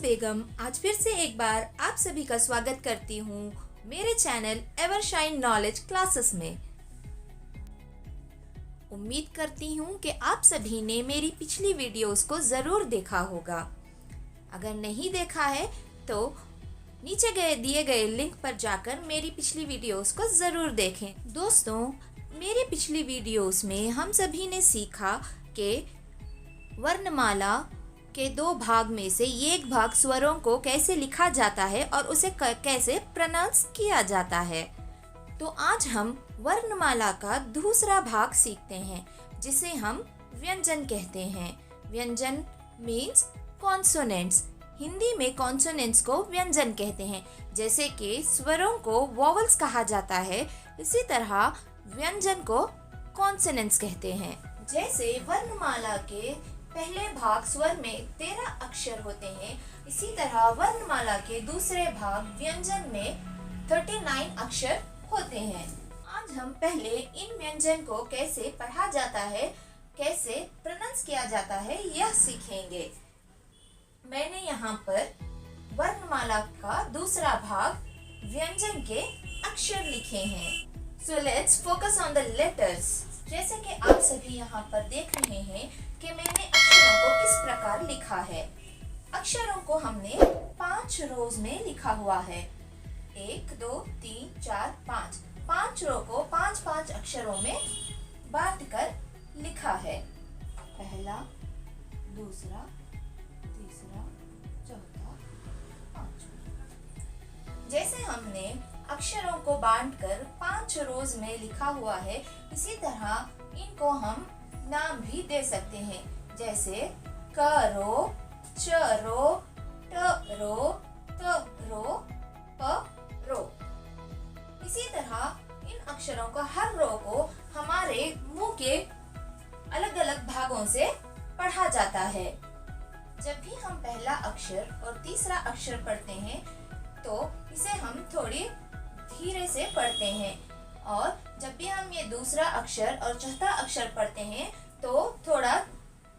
बेगम आज फिर से एक बार आप सभी का स्वागत करती हूँ मेरे चैनल एवरशाइन नॉलेज क्लासेस में। उम्मीद करती हूँ कि आप सभी ने मेरी पिछली वीडियोस को ज़रूर देखा होगा। अगर नहीं देखा है तो नीचे दिए गए लिंक पर जाकर मेरी पिछली वीडियोस को ज़रूर देखें। दोस्तों, मेरी पिछली वीडियोस में हम सभी ने सीखा कि वर्णमाला के दो भाग में से एक भाग स्वरों को कैसे लिखा जाता है और उसे कैसे प्रोनाउंस किया जाता है। तो आज हम वर्णमाला का दूसरा भाग सीखते हैं जिसे हम व्यंजन कहते हैं। व्यंजन मीन्स कॉन्सोनेंट्स। हिंदी में कॉन्सोनेंट्स को व्यंजन कहते हैं। जैसे कि स्वरों को वोवेल्स कहा जाता है, इसी तरह व्यंजन को कॉन्सोनेंट्स कहते हैं। जैसे वर्णमाला के पहले भाग स्वर में 13 अक्षर होते हैं, इसी तरह वर्णमाला के दूसरे भाग व्यंजन में 39 अक्षर होते हैं। आज हम पहले इन व्यंजन को कैसे पढ़ा जाता है, कैसे प्रोनाउंस किया जाता है, यह सीखेंगे। मैंने यहाँ पर वर्णमाला का दूसरा भाग व्यंजन के अक्षर लिखे हैं। So let's focus on the letters. जैसे कि आप सभी यहाँ पर देख रहे हैं कि मैंने अक्षरों को किस प्रकार लिखा है। अक्षरों को हमने 5 रोज में लिखा हुआ है। 1 2 3 4 5 5 रो को 5-5 अक्षरों में बांटकर लिखा है। पहला, दूसरा, तीसरा, चौथा, पांचवा। जैसे हमने अक्षरों को बांटकर 5 रोज में लिखा हुआ है, इसी तरह इनको हम नाम भी दे सकते हैं। जैसे क रो, च रो, ट रो, त रो, प रो। इसी तरह इन अक्षरों का हर रो को हमारे मुंह के अलग अलग भागों से पढ़ा जाता है। जब भी हम पहला अक्षर और तीसरा अक्षर पढ़ते हैं तो इसे हम थोड़ी धीरे से पढ़ते हैं, और जब भी हम ये दूसरा अक्षर और चौथा अक्षर पढ़ते हैं तो थोड़ा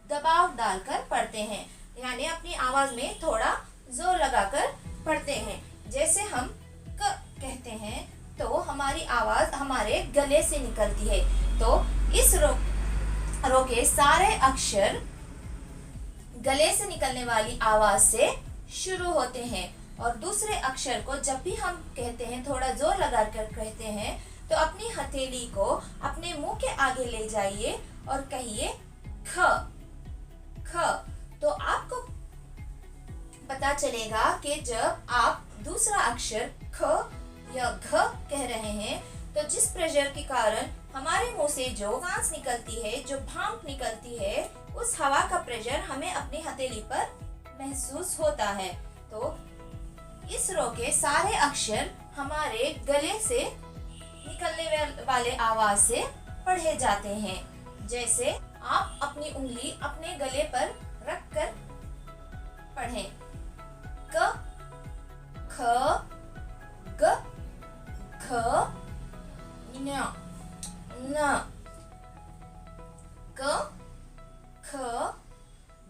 दबाव डालकर पढ़ते हैं, यानी अपनी आवाज में थोड़ा जोर लगाकर पढ़ते हैं। जैसे हम क कहते हैं तो हमारी आवाज हमारे गले से निकलती है। तो इस रो के सारे अक्षर गले से निकलने वाली आवाज से शुरू होते हैं, और दूसरे अक्षर को जब भी हम कहते हैं, थोड़ा जोर लगाकर कहते हैं, तो अपनी हथेली को अपने मुंह के आगे ले जाइए और कहिए ख ख। तो आपको पता चलेगा कि जब आप दूसरा अक्षर ख या घ कह रहे हैं तो जिस प्रेशर के कारण हमारे मुंह से जो सांस निकलती है, जो भाप निकलती है, उस हवा का प्रेशर हमें अपनी हथेली पर महसूस होता है। तो इस रो के सारे अक्षर हमारे गले से निकलने वाले आवाज से पढ़े जाते हैं। जैसे आप अपनी उंगली अपने गले पर रखकर पढ़ें। क ख ग घ ञ न। क ख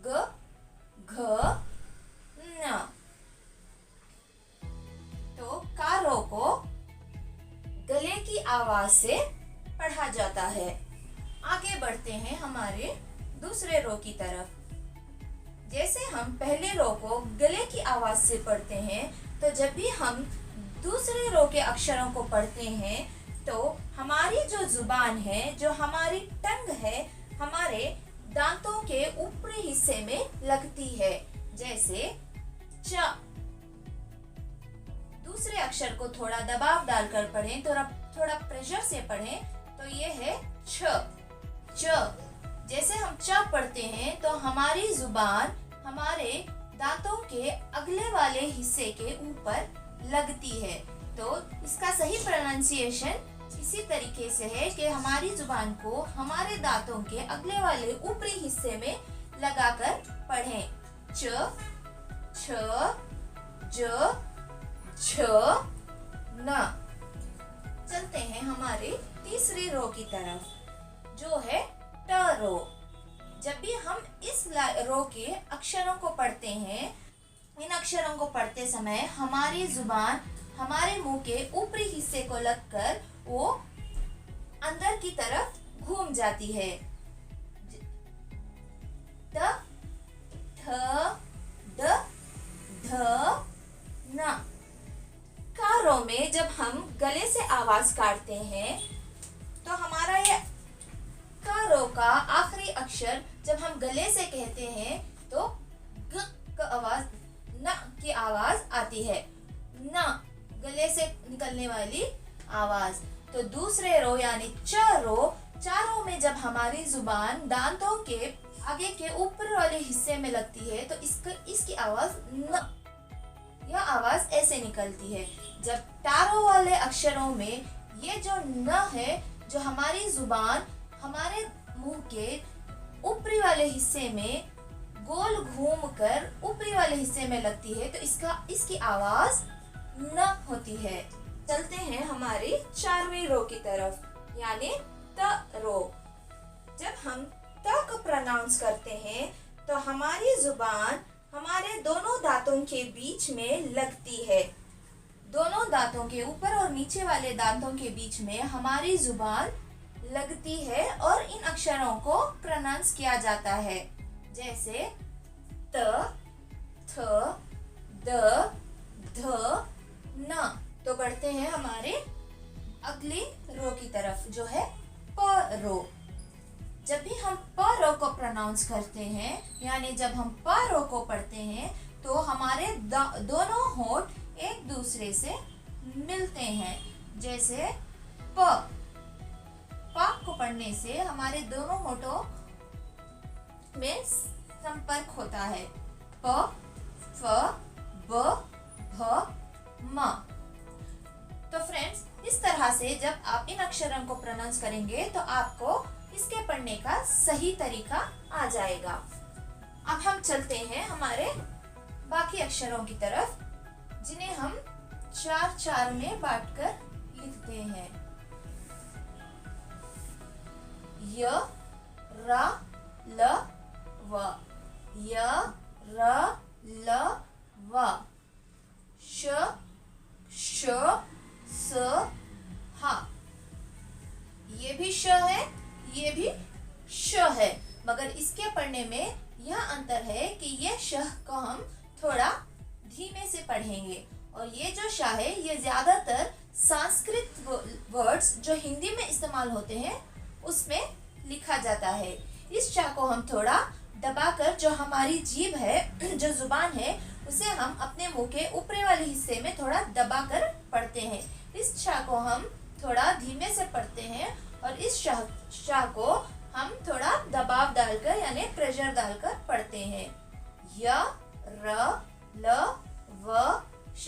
ग घ न। तो कारों को गले की आवाज से पढ़ा जाता है। आगे बढ़ते हैं हमारे दूसरे रो की तरफ। जैसे हम पहले रो को गले की आवाज से पढ़ते हैं, तो जब भी हम दूसरे रो के अक्षरों को पढ़ते हैं तो हमारी जो जुबान है, जो हमारी टंग है, हमारे दांतों के ऊपरी हिस्से में लगती है। जैसे च। दूसरे अक्षर को थोड़ा दबाव डालकर पढ़ें, थोड़ा प्रेशर से पढ़ें, तो ये है छ च। जैसे हम च पढ़ते हैं तो हमारी जुबान हमारे दांतों के अगले वाले हिस्से के ऊपर लगती है। तो इसका सही प्रोनाउंसिएशन इसी तरीके से है कि हमारी जुबान को हमारे दांतों के अगले वाले ऊपरी हिस्से में लगाकर पढ़ें। च छ ज छ न। चलते हैं हमारे तीसरी रो की तरफ, जो है ट रो। जब भी हम इस रो के अक्षरों को पढ़ते हैं इन अक्षरों को पढ़ते समय हमारी जुबान हमारे मुंह के ऊपरी हिस्से को लगकर वो अंदर की तरफ घूम जाती है। त, थ, द, ध, न। कारों में जब हम गले से आवाज काटते हैं तो हमारा ये कारों का आखिरी अक्षर जब हम गले से कहते हैं तो ग का आवाज, न की आवाज आती है। न गले से निकलने वाली आवाज। तो दूसरे रो यानी चारों में जब हमारी जुबान दांतों के आगे के ऊपर वाले हिस्से में लगती है तो इसकी आवाज न, यह आवाज ऐसे निकलती है। जब टारों वाले अक्षरों में ये जो न है, जो हमारी जुबान हमारे मुंह के ऊपरी वाले हिस्से में गोल घूमकर ऊपरी वाले हिस्से में लगती है तो इसकी आवाज न होती है। चलते हैं हमारी 4वीं रो की तरफ, यानी त रो। जब हम त को प्रोनाउंस करते हैं तो हमारी जुबान हमारे दोनों दांतों के बीच में लगती है। दोनों दांतों के ऊपर और नीचे वाले दांतों के बीच में हमारी जुबान लगती है और इन अक्षरों को प्रोनाउंस किया जाता है, जैसे त, थ, द, ध, न। तो बढ़ते हैं हमारे अगली रो की तरफ, जो है प रो। जब भी हम प रो को प्रोनाउंस करते हैं, यानी जब हम प रो को पढ़ते हैं तो हमारे दोनों होंठ एक दूसरे से मिलते हैं। जैसे प को पढ़ने से हमारे दोनों होठों में संपर्क होता है। प, फ, ब, भ, म। तो फ्रेंड्स, इस तरह से जब आप इन अक्षरों को प्रोनाउंस करेंगे तो आपको इसके पढ़ने का सही तरीका आ जाएगा। अब हम चलते हैं हमारे बाकी अक्षरों की तरफ, जिन्हें हम 4 में बांटकर लिखते हैं। य, र, ल, व। य, र, ल, व। श, श, स, ह। ये भी श है, ये भी श है, मगर इसके पढ़ने में यह अंतर है कि ये श को हम थोड़ा धीमे से पढ़ेंगे और ये जो श है ये ज्यादातर संस्कृत वर्ड्स जो हिंदी में इस्तेमाल होते हैं उसमें लिखा जाता है। इस श को हम थोड़ा दबाकर, जो हमारी जीभ है, जो जुबान है, उसे हम अपने मुंह के ऊपरी वाले हिस्से में थोड़ा दबाकर पढ़ते हैं। इस श को हम थोड़ा धीमे से पढ़ते हैं और इस श को हम थोड़ा दबाव डालकर यानी प्रेशर डालकर पढ़ते हैं। य, र, ल, व, श,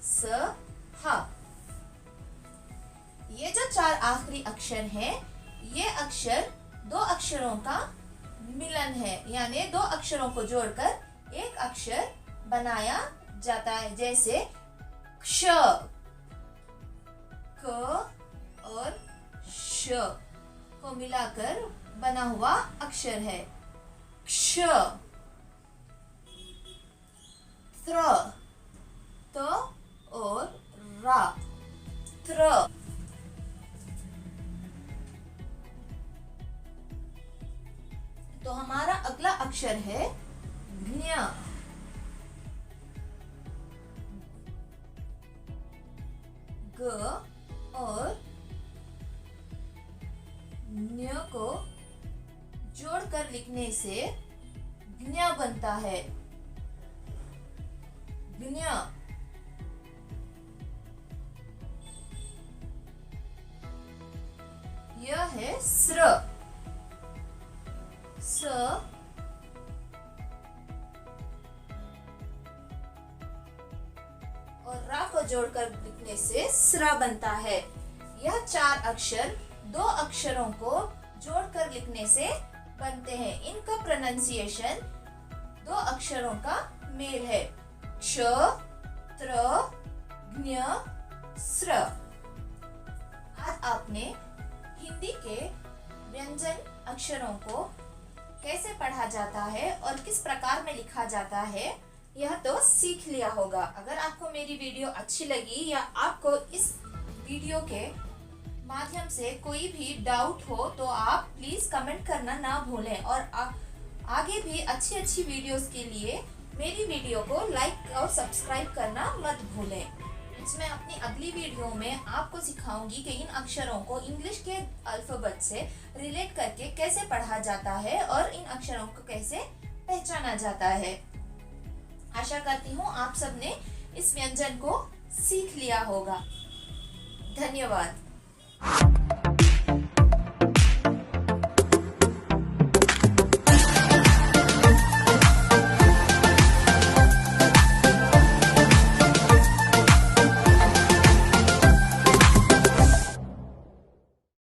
स, ह। ये जो 4 आखिरी अक्षर हैं, ये अक्षर 2 अक्षरों का मिलन है, यानी 2 अक्षरों को जोड़कर एक अक्षर बनाया जाता है। जैसे क्ष, क और श को मिलाकर बना हुआ अक्षर है क्ष। त्र, त और रा, त्र। तो हमारा अगला अक्षर है ज्ञ। ग और न्य को जोड़कर लिखने से ज्ञ बनता है। ज्ञ। यह है स्र। स और रा को जोड़कर लिखने से स्र बनता है। यह 4 अक्षर 2 अक्षरों को जोड़कर लिखने से बनते हैं। इनका प्रोनाउंसिएशन 2 अक्षरों का मेल है, क्ष, त्र, ज्ञ, स्र। आज आपने हिंदी के व्यंजन अक्षरों को कैसे पढ़ा जाता है और किस प्रकार में लिखा जाता है यह तो सीख लिया होगा। अगर आपको मेरी वीडियो अच्छी लगी या आपको इस वीडियो के माध्यम से कोई भी डाउट हो तो आप प्लीज कमेंट करना ना भूलें, और आगे भी अच्छी अच्छी वीडियोस के लिए मेरी वीडियो को लाइक और सब्सक्राइब करना मत भूलें। इसमें अपनी अगली वीडियो में आपको सिखाऊंगी कि इन अक्षरों को इंग्लिश के अल्फाबेट से रिलेट करके कैसे पढ़ा जाता है और इन अक्षरों को कैसे पहचाना जाता है। आशा करती हूँ आप सबने इस व्यंजन को सीख लिया होगा। धन्यवाद।